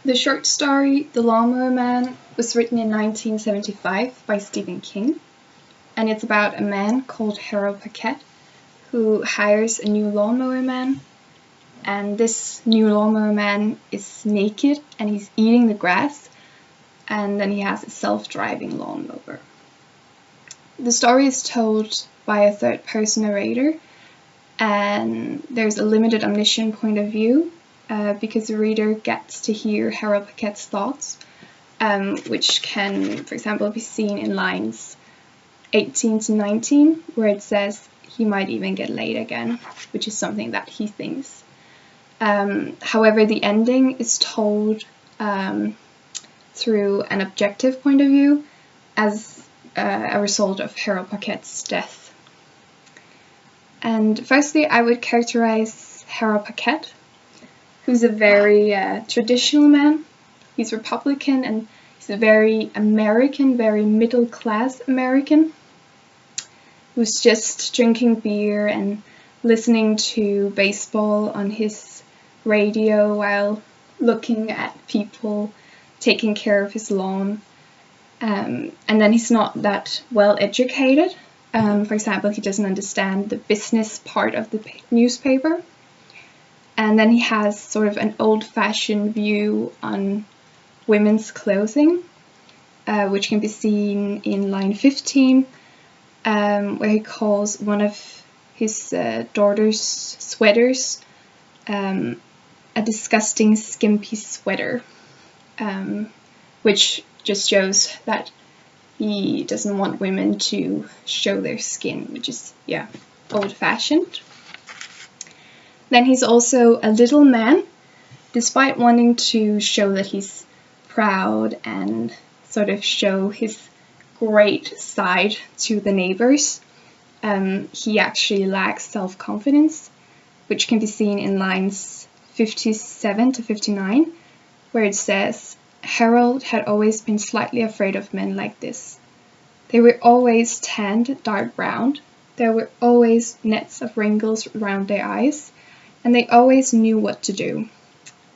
The short story The Lawnmower Man was written in 1975 by Stephen King, and it's about a man called Harold Parkette who hires a new lawnmower man, and this new lawnmower man is naked and he's eating the grass, and then he has a self-driving lawnmower. The story is told by a third-person narrator, and there's a limited omniscient point of view, because the reader gets to hear Harold Parkette's thoughts, which can, for example, be seen in lines 18 to 19, where it says he might even get laid again, which is something that he thinks. However, the ending is told through an objective point of view as a result of Harold Parkette's death. And firstly, I would characterize Harold Parkette, who's a very traditional man. He's Republican and he's a very American, very middle-class American, who's just drinking beer and listening to baseball on his radio while looking at people taking care of his lawn. And then he's not that well educated. For example, he doesn't understand the business part of the newspaper. And then he has sort of an old-fashioned view on women's clothing, which can be seen in line 15, where he calls one of his daughter's sweaters a disgusting skimpy sweater, which just shows that he doesn't want women to show their skin, which is, yeah, old-fashioned. Then he's also a little man, despite wanting to show that he's proud and sort of show his great side to the neighbors. He actually lacks self-confidence, which can be seen in lines 57 to 59, where it says, Harold had always been slightly afraid of men like this. They were always tanned dark brown, there were always nets of wrinkles around their eyes, and they always knew what to do,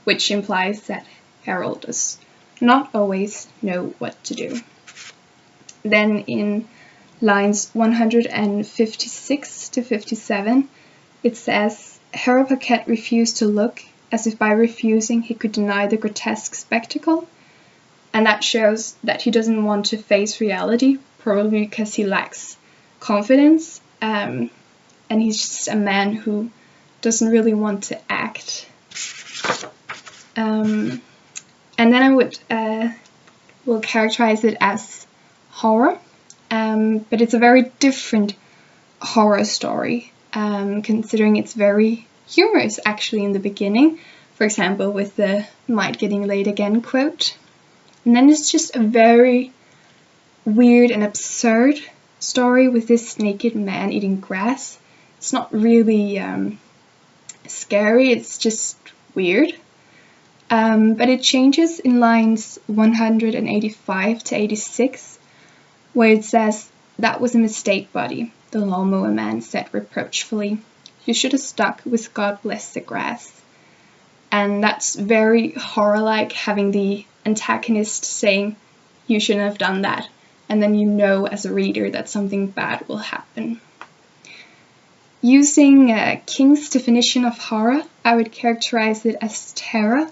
which implies that Harold does not always know what to do. Then in lines 156 to 57, it says, Harold Parkette refused to look, as if by refusing he could deny the grotesque spectacle, and that shows that he doesn't want to face reality, probably because he lacks confidence, and he's just a man who doesn't really want to act. And then I will characterize it as horror, but it's a very different horror story, considering it's very humorous actually in the beginning, for example with the might getting laid again quote. And then it's just a very weird and absurd story with this naked man eating grass. It's not really scary, it's just weird. But it changes in lines 185 to 86, where it says, that was a mistake, buddy, the lawnmower man said reproachfully. You should have stuck with God bless the grass. And that's very horror-like, having the antagonist saying, you shouldn't have done that. And then you know as a reader that something bad will happen. Using King's definition of horror, I would characterize it as terror,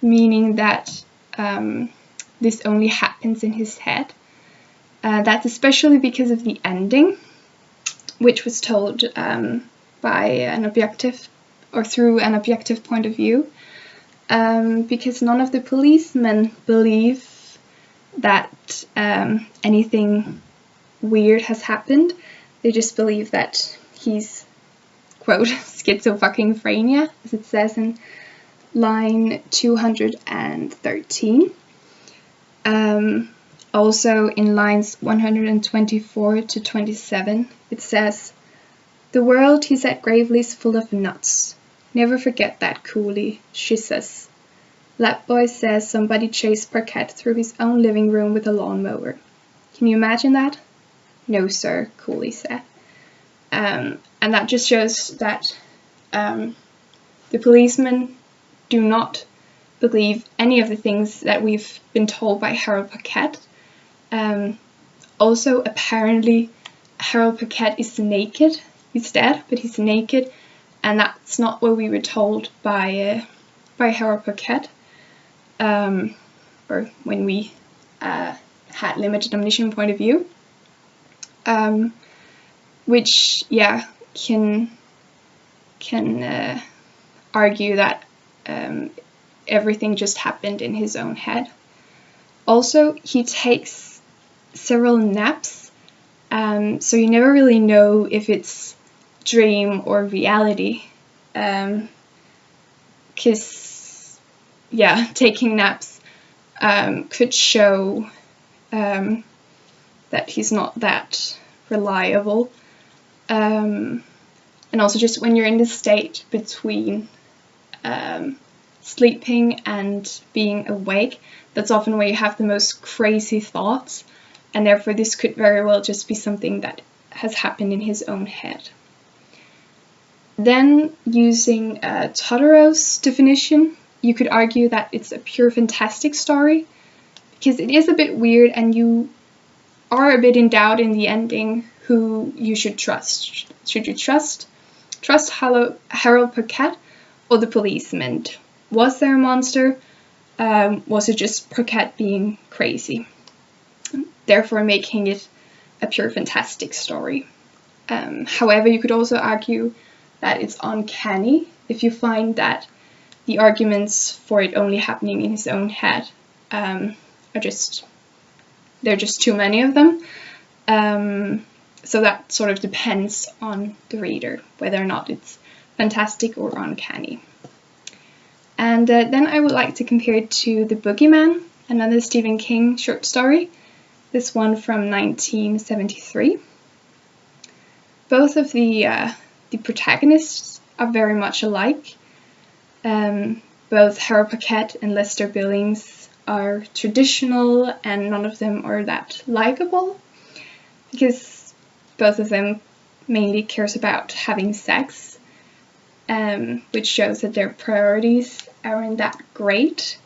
meaning that this only happens in his head. That's especially because of the ending, which was told by an objective, or through an objective point of view, because none of the policemen believe that anything weird has happened. They just believe that he's, quote, schizophrenia, as it says in line 213. Also in lines 124 to 27, it says, the world, he said gravely, is full of nuts. Never forget that, Cooley, she says. Lapboy says somebody chased Parkette through his own living room with a lawnmower. Can you imagine that? No, sir, Cooley said. And that just shows that the policemen do not believe any of the things that we've been told by Harold Parkette. Also, apparently, Harold Parkette is naked. He's dead, but he's naked, and that's not what we were told by Harold Parkette, or when we had limited omniscient point of view, which can argue that everything just happened in his own head. Also, he takes several naps, so you never really know if it's dream or reality, because taking naps could show that he's not that reliable, and also just when you're in the state between sleeping and being awake, that's often where you have the most crazy thoughts, and therefore this could very well just be something that has happened in his own head. Then, using Todorow's definition, you could argue that it's a pure fantastic story, because it is a bit weird and you are a bit in doubt in the ending who you should trust. Should you trust Harold Parkette or the policeman? Was there a monster? Was it just Parkette being crazy? Therefore making it a pure fantastic story. However, you could also argue that it's uncanny if you find that the arguments for it only happening in his own head there are just too many of them. So that sort of depends on the reader, whether or not it's fantastic or uncanny. And then I would like to compare it to The Boogeyman, another Stephen King short story, this one from 1973. Both of the protagonists are very much alike. Both Harold Parkette and Lester Billings are traditional, and none of them are that likable, because both of them mainly cares about having sex, which shows that their priorities aren't that great.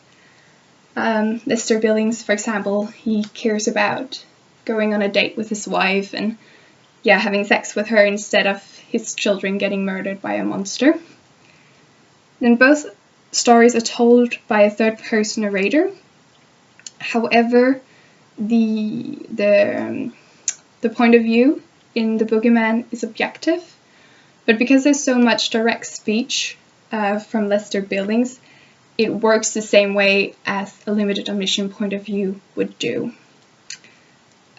Lester Billings, for example, he cares about going on a date with his wife and having sex with her instead of his children getting murdered by a monster. Then both stories are told by a third-person narrator. However, the point of view in The Boogeyman is objective, but because there's so much direct speech from Lester Billings, it works the same way as a limited omniscient point of view would do.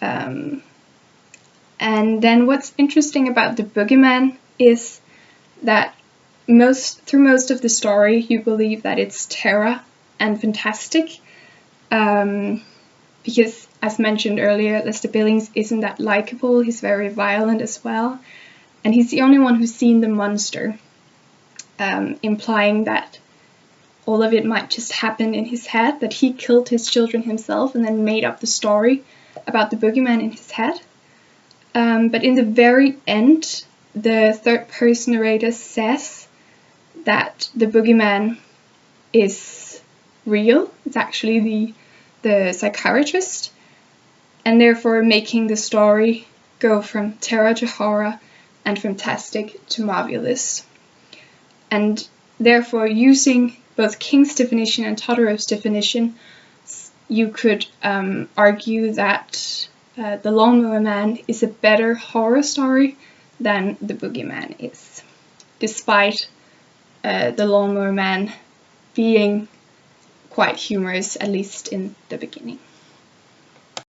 And then what's interesting about The Boogeyman is that through most of the story you believe that it's terror and fantastic, because, as mentioned earlier, Lester Billings isn't that likable. He's very violent as well, and he's the only one who's seen the monster, implying that all of it might just happen in his head, that he killed his children himself and then made up the story about the boogeyman in his head. But in the very end, the third-person narrator says that the boogeyman is real. It's actually the psychiatrist, and therefore making the story go from terror to horror and fantastic to marvelous. And therefore, using both King's definition and Todorow's definition, you could argue that The Lawnmower Man is a better horror story than The Boogeyman is, despite The Lawnmower Man being quite humorous, at least in the beginning.